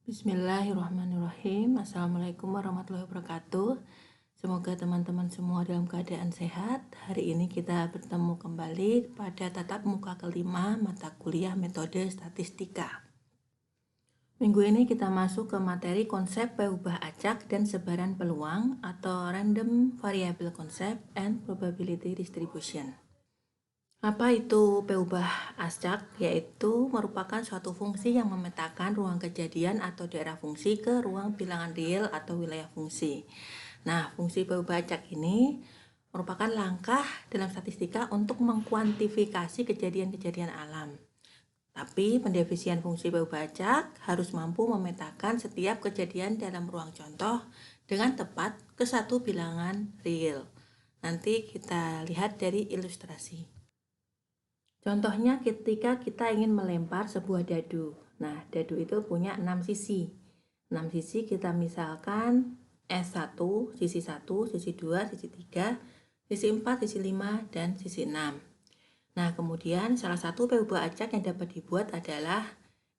Bismillahirrahmanirrahim. Assalamualaikum warahmatullahi wabarakatuh. Semoga teman-teman semua dalam keadaan sehat. Hari ini kita bertemu kembali pada tatap muka kelima mata kuliah metode statistika. Minggu ini kita masuk ke materi konsep peubah acak dan sebaran peluang atau Random Variable Concept and Probability Distribution. Apa itu peubah acak? Yaitu merupakan suatu fungsi yang memetakan ruang kejadian atau daerah fungsi ke ruang bilangan real atau wilayah fungsi. Nah, fungsi peubah acak ini merupakan langkah dalam statistika untuk mengkuantifikasi kejadian-kejadian alam. Tapi pendefinisian fungsi peubah acak harus mampu memetakan setiap kejadian dalam ruang contoh dengan tepat ke satu bilangan real. Nanti kita lihat dari ilustrasi. Contohnya ketika kita ingin melempar sebuah dadu. Nah, dadu itu punya 6 sisi. 6 sisi kita misalkan S1, sisi 1, sisi 2, sisi 3, sisi 4, sisi 5, dan sisi 6. Nah, kemudian salah satu peubah acak yang dapat dibuat adalah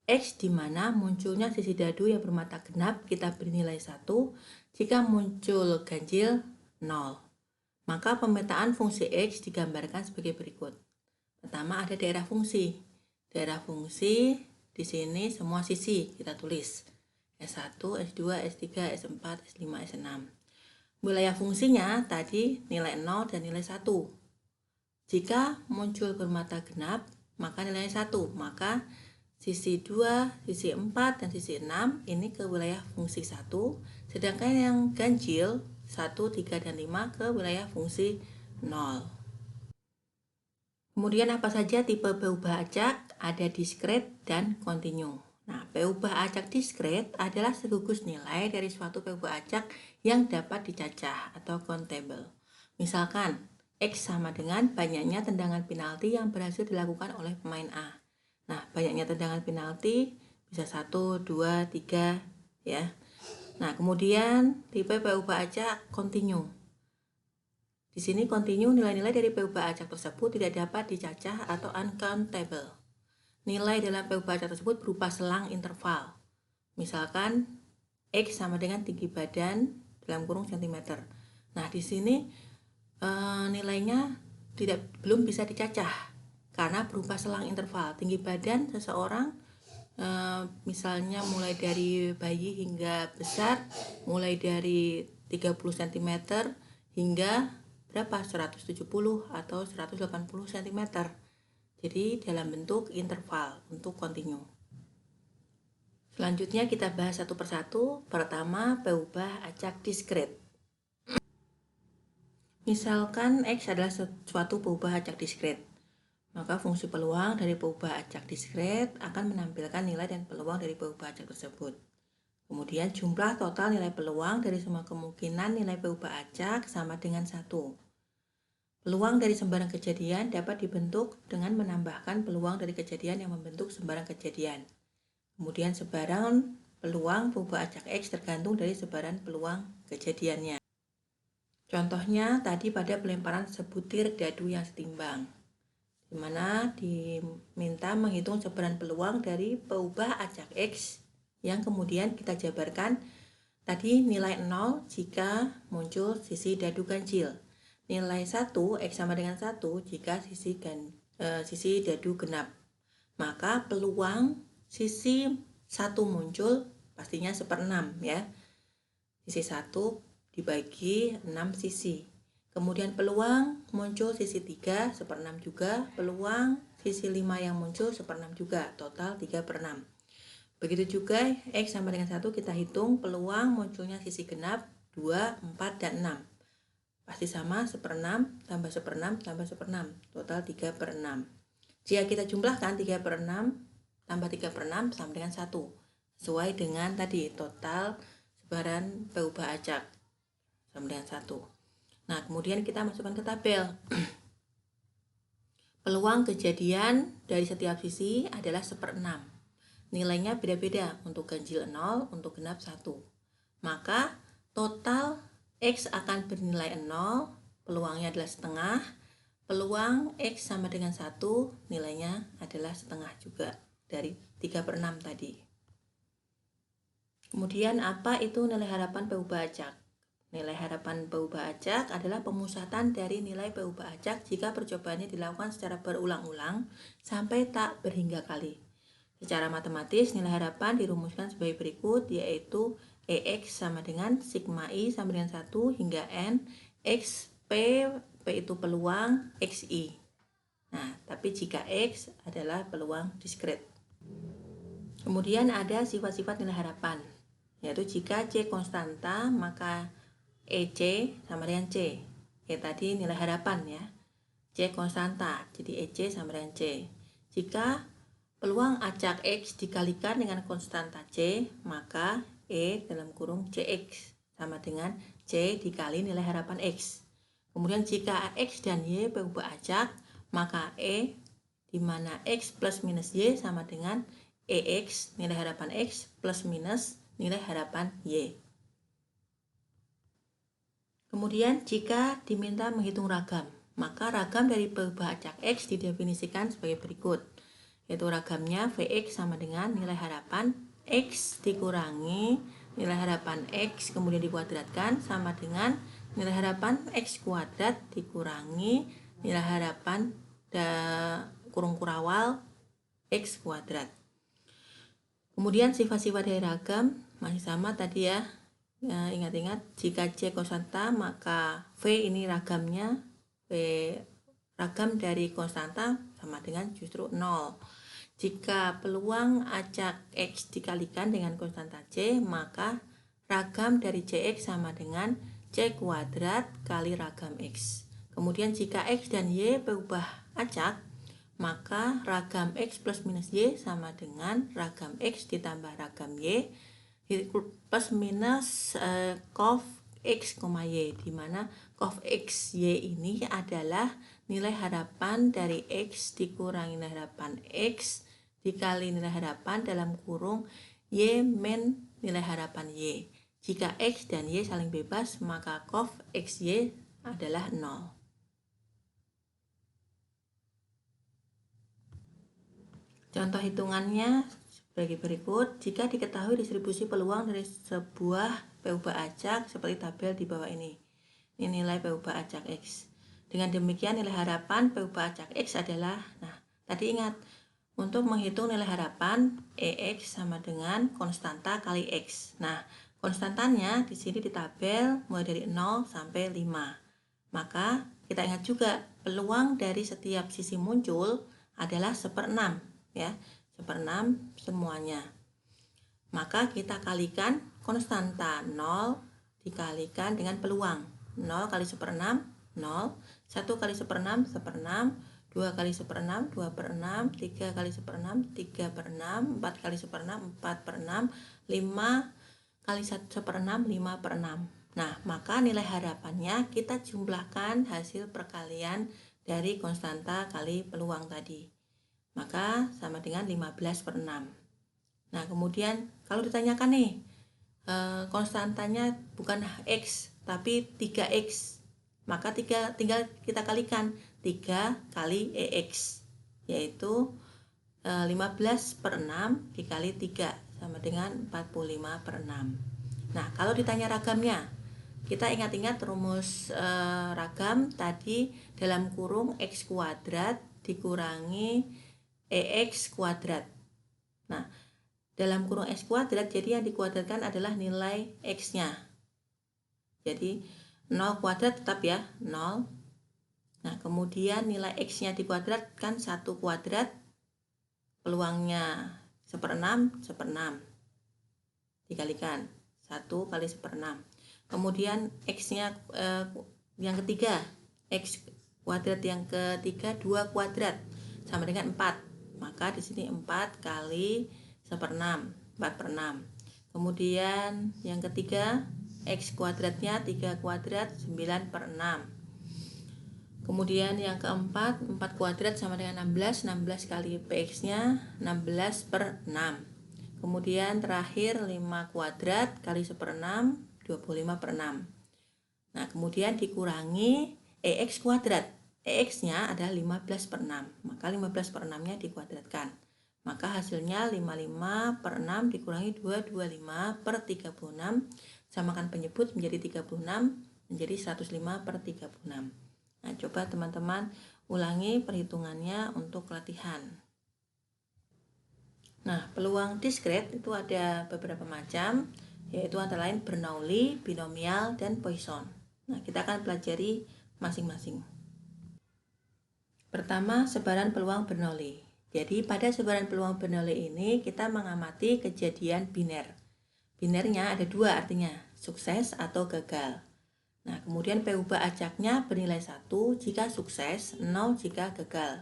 X, di mana munculnya sisi dadu yang bermata genap kita beri nilai 1, jika muncul ganjil 0. Maka pemetaan fungsi X digambarkan sebagai berikut. Pertama ada daerah fungsi. Daerah fungsi di sini semua sisi kita tulis. S1, S2, S3, S4, S5, S6. Wilayah fungsinya tadi nilai 0 dan nilai 1. Jika muncul bermata genap, maka nilainya 1. Maka sisi 2, sisi 4, dan sisi 6 ini ke wilayah fungsi 1. Sedangkan yang ganjil 1, 3, dan 5 ke wilayah fungsi 0. Kemudian apa saja tipe peubah acak? Ada diskret dan kontinu. Nah, peubah acak diskret adalah segugus nilai dari suatu peubah acak yang dapat dicacah atau countable. Misalkan, X sama dengan banyaknya tendangan penalti yang berhasil dilakukan oleh pemain A. Nah, banyaknya tendangan penalti bisa 1, 2, 3 ya. Nah, kemudian tipe peubah acak kontinu. Di sini kontinu nilai-nilai dari peubah acak tersebut tidak dapat dicacah atau uncountable. Nilai dalam peubah acak tersebut berupa selang interval. Misalkan X sama dengan tinggi badan dalam kurung cm. Nah, di sini nilainya belum bisa dicacah karena berupa selang interval. Tinggi badan seseorang misalnya mulai dari bayi hingga besar, mulai dari 30 cm hingga berapa? 170 atau 180 cm. Jadi dalam bentuk interval untuk kontinu. Selanjutnya kita bahas satu persatu. Pertama, peubah acak diskret. Misalkan X adalah suatu peubah acak diskret, maka fungsi peluang dari peubah acak diskret akan menampilkan nilai dan peluang dari peubah acak tersebut. Kemudian jumlah total nilai peluang dari semua kemungkinan nilai peubah acak sama dengan 1. Peluang dari sembarang kejadian dapat dibentuk dengan menambahkan peluang dari kejadian yang membentuk sembarang kejadian. Kemudian sebaran peluang peubah acak X tergantung dari sebaran peluang kejadiannya. Contohnya tadi pada pelemparan sebutir dadu yang setimbang, di mana diminta menghitung sebaran peluang dari peubah acak X yang kemudian kita jabarkan tadi nilai 0 jika muncul sisi dadu ganjil. Nilai 1 X sama dengan 1 jika sisi dadu genap. Maka peluang sisi 1 muncul pastinya 1/6 ya. Sisi 1 dibagi 6 sisi. Kemudian peluang muncul sisi 3 1/6 juga. Peluang sisi 5 yang muncul 1/6 juga. Total 3/6. Begitu juga X sama dengan 1 kita hitung peluang munculnya sisi genap 2, 4, dan 6. Pasti sama 1/6 tambah 1/6 tambah 1/6. Total 3/6. Jika kita jumlahkan 3/6 tambah 3/6 sama dengan 1. Sesuai dengan tadi total sebaran peubah acak sama dengan 1. Nah, kemudian kita masukkan ke tabel. Peluang kejadian dari setiap sisi adalah 1/6. Nilainya beda-beda, untuk ganjil 0, untuk genap 1. Maka total X akan bernilai 0, peluangnya adalah setengah. Peluang X sama dengan 1, nilainya adalah setengah juga dari 3/6 tadi. Kemudian apa itu nilai harapan PU acak? Nilai harapan PU acak adalah pemusatan dari nilai PU acak jika percobaannya dilakukan secara berulang-ulang sampai tak berhingga kali. Secara matematis, nilai harapan dirumuskan sebagai berikut, yaitu EX sama dengan sigma I sama dengan 1 hingga N, X, P itu peluang, XI. Nah, tapi jika X adalah peluang diskret. Kemudian ada sifat-sifat nilai harapan, yaitu jika C konstanta, maka EC sama dengan C. Tadi nilai harapan ya. C konstanta, jadi EC sama dengan C. Jika peluang acak X dikalikan dengan konstanta C, maka E dalam kurung CX sama dengan C dikali nilai harapan X. Kemudian jika X dan Y berubah acak, maka E di mana X plus minus Y sama dengan EX nilai harapan X plus minus nilai harapan Y. Kemudian jika diminta menghitung ragam, maka ragam dari perubahan acak X didefinisikan sebagai berikut, yaitu ragamnya Vx sama dengan nilai harapan X dikurangi nilai harapan X kemudian dikuadratkan sama dengan nilai harapan X kuadrat dikurangi nilai harapan kurung kurawal X kuadrat. Kemudian sifat-sifat dari ragam masih sama tadi ya. Ingat-ingat, jika C konstanta maka V ini ragamnya, V ragam dari konstanta sama dengan justru 0. Jika peluang acak X dikalikan dengan konstanta C, maka ragam dari CX sama dengan C kuadrat kali ragam X. Kemudian jika X dan Y berubah acak, maka ragam X plus minus Y sama dengan ragam X ditambah ragam Y plus minus cof X, Y, di mana cof X, Y ini adalah nilai harapan dari X dikurangi nilai harapan X dikali nilai harapan dalam kurung Y min nilai harapan Y. Jika X dan Y saling bebas, maka cof XY adalah 0. Contoh hitungannya sebagai berikut. Jika diketahui distribusi peluang dari sebuah PU acak seperti tabel di bawah ini. Ini nilai PU acak X. Dengan demikian nilai harapan PU acak X adalah, nah tadi ingat, untuk menghitung nilai harapan EX sama dengan konstanta kali X. Nah, konstantanya di sini di tabel mulai dari 0 sampai 5. Maka kita ingat juga peluang dari setiap sisi muncul adalah 1/6 ya, 1/6 semuanya. Maka kita kalikan konstanta 0 dikalikan dengan peluang. 0 kali 1/6 0, 1 kali 1/6 1/6, 2 kali 1/6 2/6, 3 kali 1/6 3/6, 4 kali 1/6 4/6, 5 kali 1/6 5/6. Nah, maka nilai harapannya kita jumlahkan hasil perkalian dari konstanta kali peluang tadi. Maka sama dengan 15/6. Nah, kemudian kalau ditanyakan nih, konstantanya bukan X tapi 3X, maka tinggal kita kalikan 3 kali EX, yaitu 15/6 dikali 3 sama dengan 45/6. Nah, kalau ditanya ragamnya, kita ingat-ingat rumus ragam tadi dalam kurung X kuadrat dikurangi EX kuadrat. Nah, dalam kurung X kuadrat, jadi yang dikuadratkan adalah nilai X-nya. Jadi 0 kuadrat tetap ya, 0. Nah, kemudian nilai X-nya dikuadratkan 1 kuadrat, peluangnya 1/6, 1/6. Dikalikan 1 kali 1/6. Kemudian X-nya yang ketiga, X kuadrat yang ketiga 2 kuadrat sama dengan 4. Maka di sini 4 kali 1/6, 4/6. Kemudian yang ketiga X kuadratnya 3 kuadrat 9/6. Kemudian yang keempat 4 kuadrat sama dengan 16, 16 kali PX nya 16/6. Kemudian terakhir 5 kuadrat kali 1/6 25/6. Nah, kemudian dikurangi EX kuadrat. EX nya adalah 15/6, maka 15/6 nya dikuadratkan, Maka hasilnya 55 per 6 dikurangi 225 per 36, samakan penyebut menjadi 36, menjadi 105 per 36. Nah, coba teman-teman ulangi perhitungannya untuk latihan. Nah, peluang diskret itu ada beberapa macam, yaitu antara lain Bernoulli, binomial, dan Poisson. Nah, kita akan pelajari masing-masing. Pertama, sebaran peluang Bernoulli. Jadi, pada sebaran peluang Bernoulli ini kita mengamati kejadian biner. Binernya ada dua, artinya sukses atau gagal. Nah, kemudian P ubah acaknya bernilai 1 jika sukses, 0 jika gagal.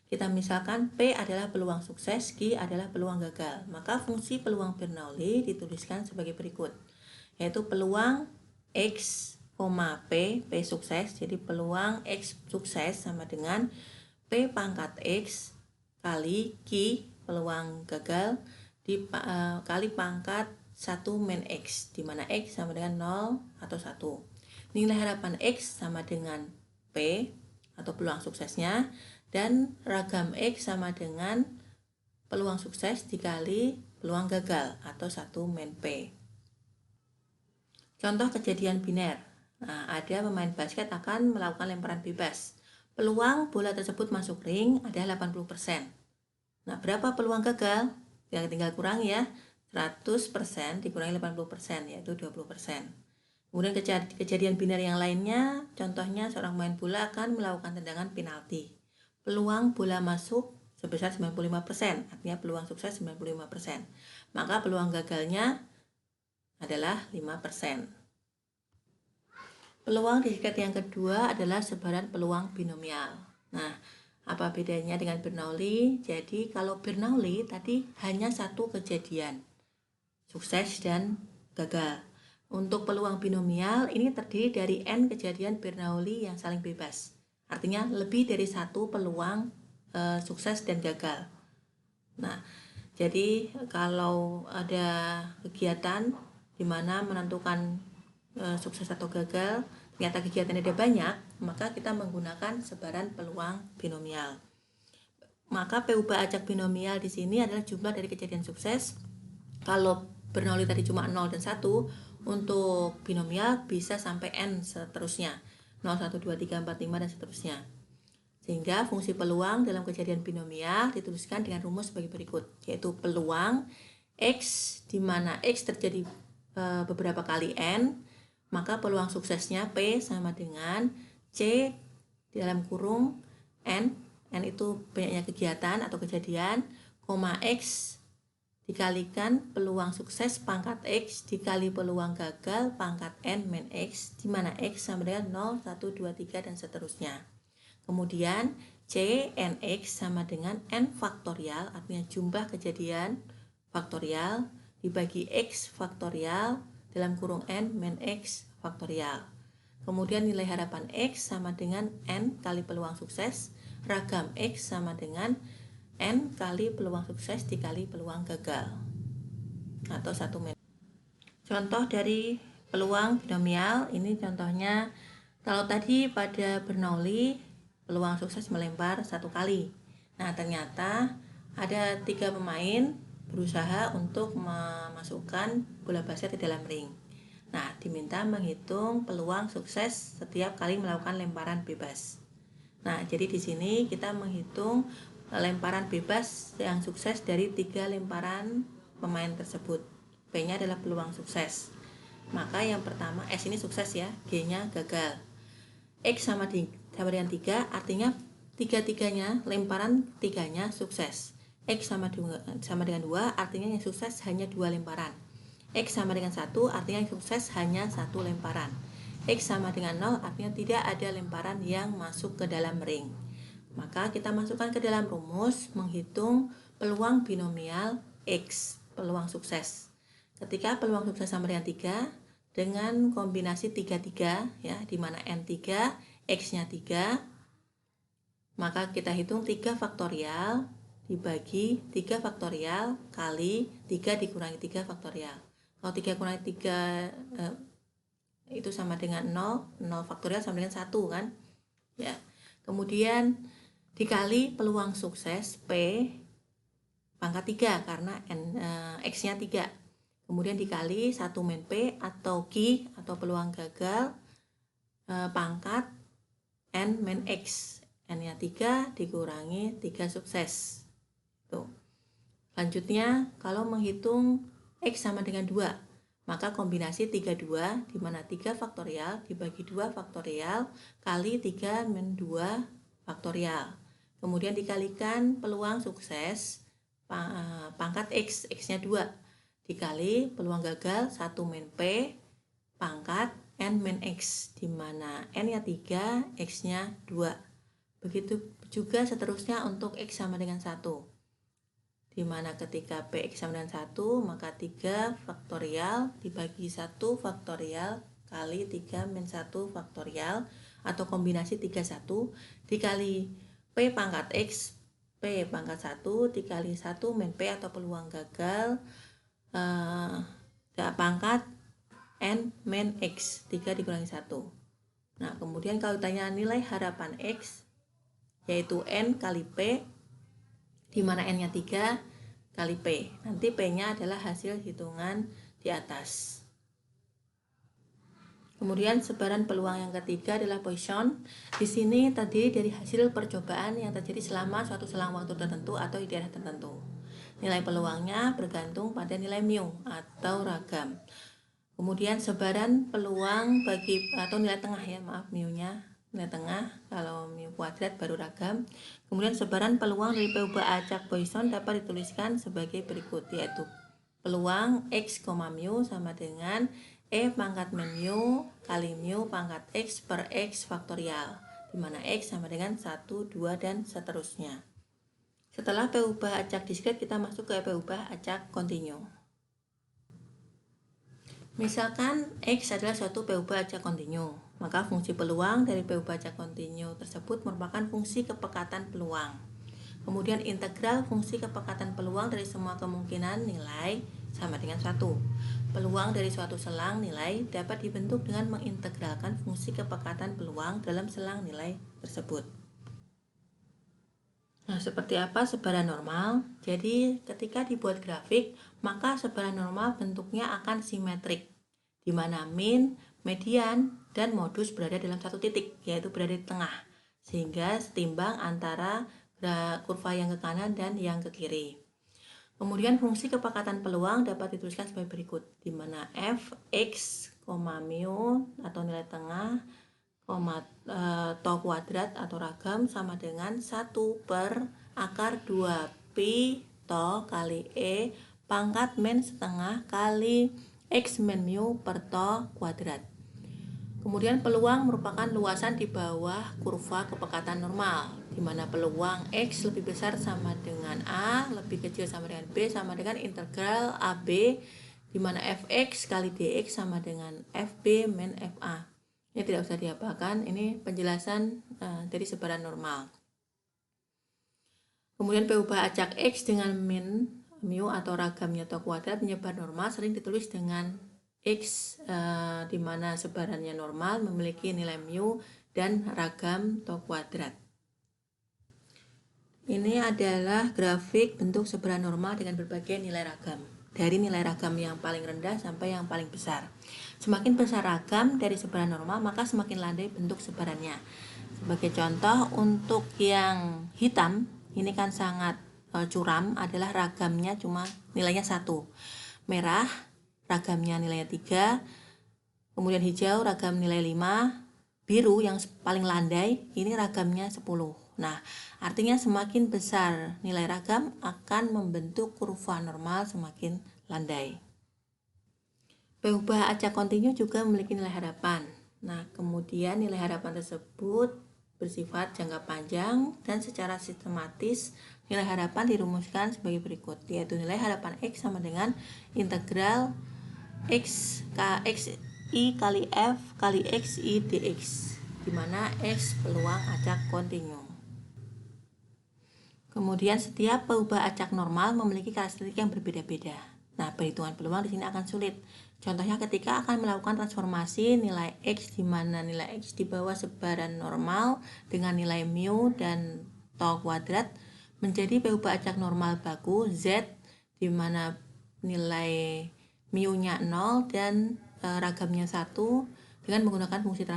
Kita misalkan P adalah peluang sukses, Q adalah peluang gagal. Maka fungsi peluang Bernoulli dituliskan sebagai berikut, yaitu peluang X, P sukses. Jadi peluang X sukses sama dengan P pangkat X kali Q peluang gagal kali pangkat 1 min X, di mana X sama dengan 0 atau 1. Nilai harapan X sama dengan P atau peluang suksesnya, dan ragam X sama dengan peluang sukses dikali peluang gagal atau 1 min P. Contoh kejadian biner. Nah, ada pemain basket akan melakukan lemparan bebas. Peluang bola tersebut masuk ring adalah 80%. Nah, berapa peluang gagal? Ya, tinggal kurang ya. 100% dikurangi 80%, yaitu 20%. Kemudian kejadian biner yang lainnya, contohnya seorang pemain bola akan melakukan tendangan penalti. Peluang bola masuk sebesar 95%, artinya peluang sukses 95%. Maka peluang gagalnya adalah 5%. Peluang diskret yang kedua adalah sebaran peluang binomial. Nah, apa bedanya dengan Bernoulli? Jadi kalau Bernoulli tadi hanya satu kejadian, sukses dan gagal. Untuk peluang binomial ini terdiri dari N kejadian Bernoulli yang saling bebas. Artinya lebih dari satu peluang sukses dan gagal. Nah, jadi kalau ada kegiatan di mana menentukan sukses atau gagal, ternyata kegiatan ada banyak, maka kita menggunakan sebaran peluang binomial. Maka P ubah acak binomial di sini adalah jumlah dari kejadian sukses. Kalau Bernoulli tadi cuma 0 dan 1, untuk binomial bisa sampai N seterusnya. 0, 1, 2, 3, 4, 5, dan seterusnya. Sehingga fungsi peluang dalam kejadian binomial dituliskan dengan rumus sebagai berikut, yaitu peluang X, di mana X terjadi beberapa kali N, maka peluang suksesnya P sama dengan C dalam kurung N itu banyaknya kegiatan atau kejadian, X dikalikan peluang sukses pangkat X dikali peluang gagal pangkat N min X, di mana X sama dengan 0, 1, 2, 3, dan seterusnya. Kemudian C NX sama dengan N faktorial, artinya jumlah kejadian faktorial dibagi X faktorial dalam kurung N min X faktorial. Kemudian nilai harapan X sama dengan N kali peluang sukses, ragam X sama dengan N kali peluang sukses dikali peluang gagal atau 1 min. Contoh dari peluang binomial ini contohnya, kalau tadi pada Bernoulli peluang sukses melempar 1 kali. Nah, ternyata ada 3 pemain berusaha untuk memasukkan bola basket di dalam ring. Nah, diminta menghitung peluang sukses setiap kali melakukan lemparan bebas. Nah, jadi di sini kita menghitung lemparan bebas yang sukses dari 3 lemparan pemain tersebut. P-nya adalah peluang sukses. Maka yang pertama, S ini sukses ya, G-nya gagal. X sama dengan 3, artinya tiga-tiganya, lemparan 3-nya sukses. X sama dengan 2, artinya yang sukses hanya 2 lemparan. X sama dengan 1, artinya yang sukses hanya 1 lemparan. X sama dengan 0, artinya tidak ada lemparan yang masuk ke dalam ring. Maka kita masukkan ke dalam rumus menghitung peluang binomial X, peluang sukses. Ketika peluang sukses sama dengan 3, dengan kombinasi 3-3 ya, di mana N3, X-nya 3, maka kita hitung 3 faktorial dibagi 3 faktorial kali 3 dikurangi 3 faktorial. Kalau 3 kurangi 3 itu sama dengan 0, 0 faktorial sama dengan 1 kan? Ya. Kemudian dikali peluang sukses P pangkat 3 karena X-nya 3. Kemudian dikali 1 min P atau Q atau peluang gagal pangkat N min X. N-nya 3 dikurangi 3 sukses. Tuh. Selanjutnya, kalau menghitung X sama dengan 2, maka kombinasi 32, di mana 3 faktorial dibagi 2 faktorial kali 3 min 2 faktorial. Kemudian dikalikan peluang sukses pangkat X, X-nya 2, dikali peluang gagal 1 min P pangkat N min X, di mana N-nya 3, X-nya 2. Begitu juga seterusnya untuk X sama dengan 1. Di mana ketika Px sama dengan 1, maka 3 faktorial dibagi 1 faktorial kali 3 min 1 faktorial atau kombinasi 31 dikali P pangkat X, P pangkat 1 dikali 1 min P atau peluang gagal pangkat N min X, 3 dikurangi 1. Nah, kemudian kalau ditanya nilai harapan X, yaitu N kali P, di mana N-nya 3 kali P. Nanti P-nya adalah hasil hitungan di atas. Kemudian sebaran peluang yang ketiga adalah Poisson. Di sini terdiri dari hasil percobaan yang terjadi selama suatu selang waktu tertentu atau di daerah tertentu. Nilai peluangnya bergantung pada nilai mu atau ragam. Kemudian sebaran peluang bagi atau nilai tengah ya, maaf mu-nya. Nilai tengah, kalau mu kuadrat baru ragam. Kemudian sebaran peluang dari perubahan acak Poisson dapat dituliskan sebagai berikut, yaitu peluang X, mu sama dengan E pangkat min mu kali mu pangkat X per X faktorial, di mana X sama dengan 1, 2, dan seterusnya. Setelah perubahan acak diskret, kita masuk ke perubahan acak kontinu. Misalkan X adalah suatu perubahan acak kontinu, maka fungsi peluang dari perubahan acak kontinu tersebut merupakan fungsi kepekatan peluang. Kemudian integral fungsi kepekatan peluang dari semua kemungkinan nilai sama dengan 1. Peluang dari suatu selang nilai dapat dibentuk dengan mengintegralkan fungsi kepekatan peluang dalam selang nilai tersebut. Nah, seperti apa sebaran normal? Jadi, ketika dibuat grafik, maka sebaran normal bentuknya akan simetrik, di mana min, median, dan modus berada dalam satu titik, yaitu berada di tengah, sehingga setimbang antara kurva yang ke kanan dan yang ke kiri. Kemudian fungsi kepekatan peluang dapat dituliskan sebagai berikut, di mana f, x, mu atau nilai tengah, to kuadrat atau ragam sama dengan 1 per akar 2 pi to kali E pangkat min setengah kali X min mu per to kuadrat. Kemudian peluang merupakan luasan di bawah kurva kepekatan normal, di mana peluang X lebih besar sama dengan A, lebih kecil sama dengan B, sama dengan integral AB, di mana fx kali dx sama dengan fb min fa. Ini tidak usah diapakan, ini penjelasan dari sebaran normal. Kemudian perubahan acak X dengan min, mu atau ragamnya to kuadrat menyebar normal sering ditulis dengan X, di mana sebarannya normal memiliki nilai mu dan ragam to kuadrat. Ini adalah grafik bentuk sebaran normal dengan berbagai nilai ragam, dari nilai ragam yang paling rendah sampai yang paling besar. Semakin besar ragam dari sebaran normal, maka semakin landai bentuk sebarannya. Sebagai contoh, untuk yang hitam, ini kan sangat curam, adalah ragamnya cuma nilainya 1. Merah, ragamnya nilainya 3. Kemudian hijau, ragam nilai 5. Biru yang paling landai, ini ragamnya 10. Nah, artinya semakin besar nilai ragam akan membentuk kurva normal semakin landai. Perubahan acak kontinu juga memiliki nilai harapan. Nah, kemudian nilai harapan tersebut bersifat jangka panjang dan secara sistematis nilai harapan dirumuskan sebagai berikut, yaitu nilai harapan X sama dengan integral X i kali F kali XI dx, di mana X peluang acak kontinu. Kemudian setiap perubahan acak normal memiliki karakteristik yang berbeda-beda. Nah, perhitungan peluang di sini akan sulit. Contohnya ketika akan melakukan transformasi nilai X, di mana nilai X di bawah sebaran normal dengan nilai mu dan to kuadrat, menjadi PUBA acak normal baku Z, di mana nilai mu-nya 0 dan ragamnya 1 dengan menggunakan fungsi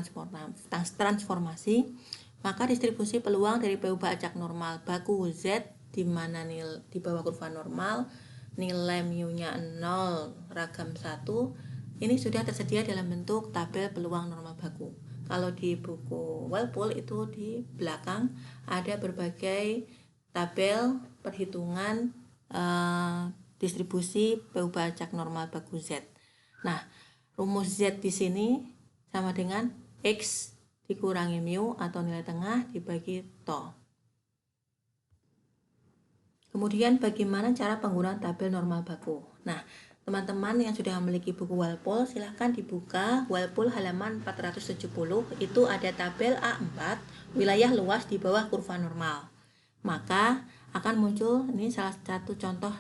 transformasi, maka distribusi peluang dari PUBA acak normal baku Z, di mana di bawah kurva normal nilai mu-nya 0, ragam 1, ini sudah tersedia dalam bentuk tabel peluang normal baku. Kalau di buku Walpole itu di belakang ada berbagai tabel perhitungan distribusi PUBA acak normal baku Z. Nah, rumus Z di sini sama dengan X dikurangi mu atau nilai tengah dibagi to. Kemudian bagaimana cara penggunaan tabel normal baku? Nah, teman-teman yang sudah memiliki buku Walpole, silahkan dibuka Walpole halaman 470. Itu ada tabel A4, wilayah luas di bawah kurva normal. Maka akan muncul, ini salah satu contoh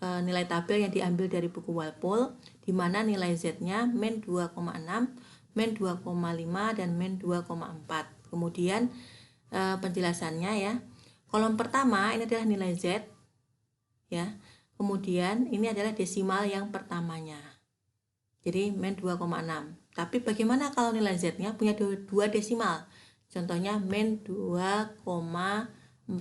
nilai tabel yang diambil dari buku Walpole, di mana nilai Z-nya min 2,6, min 2,5, dan min 2,4. Kemudian penjelasannya ya, kolom pertama ini adalah nilai Z, ya. Kemudian ini adalah desimal yang pertamanya, jadi min 2,6. Tapi bagaimana kalau nilai Z-nya punya dua desimal? Contohnya min 2,42.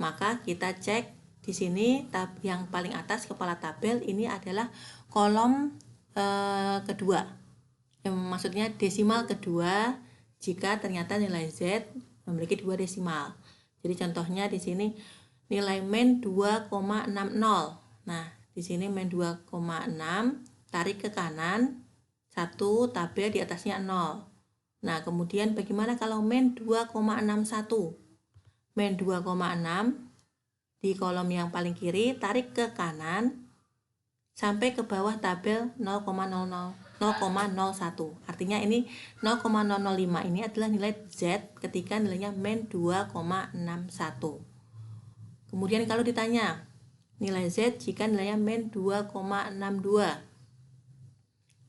Maka kita cek di sini yang paling atas kepala tabel ini adalah kolom kedua. Maksudnya desimal kedua jika ternyata nilai Z memiliki dua desimal. Jadi contohnya di sini nilai min 2,60. Nah, di sini min 2,6, tarik ke kanan, satu tabel di atasnya 0. Nah, kemudian bagaimana kalau min 2,61? Min 2,6 di kolom yang paling kiri, tarik ke kanan sampai ke bawah tabel 0,01. Artinya ini 0,005 ini adalah nilai Z ketika nilainya min 2,61. Kemudian kalau ditanya nilai Z jika nilainya min 2,62,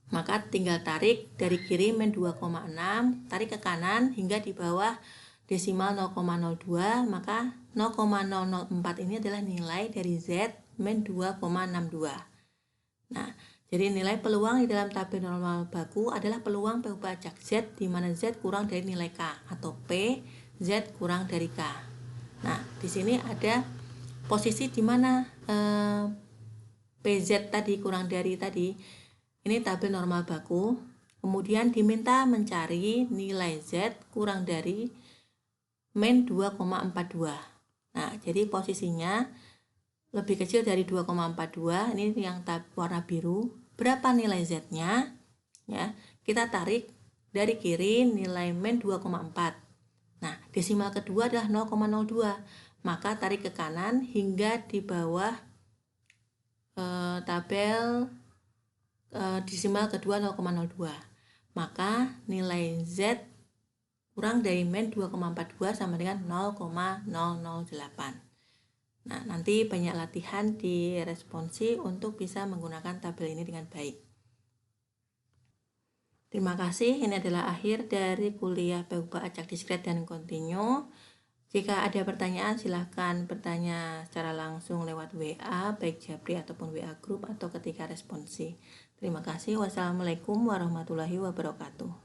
maka tinggal tarik dari kiri min 2,6, tarik ke kanan hingga di bawah desimal 0,02, maka 0,004 ini adalah nilai dari Z min 2,62. Nah, jadi nilai peluang di dalam tabel normal baku adalah peluang PUBA acak Z di mana Z kurang dari nilai K, atau P Z kurang dari K. Nah, di sini ada posisi di mana PZ tadi kurang dari tadi. Ini tabel normal baku. Kemudian diminta mencari nilai Z kurang dari min 2,42. Nah, jadi posisinya lebih kecil dari 2,42. Ini yang warna biru. Berapa nilai Z-nya? Ya, kita tarik dari kiri nilai min 2,4. Nah, desimal kedua adalah 0,02. Maka tarik ke kanan hingga di bawah tabel desimal kedua 0,02. Maka nilai Z kurang dari min 2,42 sama dengan 0,008. Nah, nanti banyak latihan di responsi untuk bisa menggunakan tabel ini dengan baik. Terima kasih, ini adalah akhir dari kuliah PUBA acak diskret dan kontinu. Jika ada pertanyaan, silahkan bertanya secara langsung lewat WA, baik Japri ataupun WA Group atau ketika responsi. Terima kasih. Wassalamualaikum warahmatullahi wabarakatuh.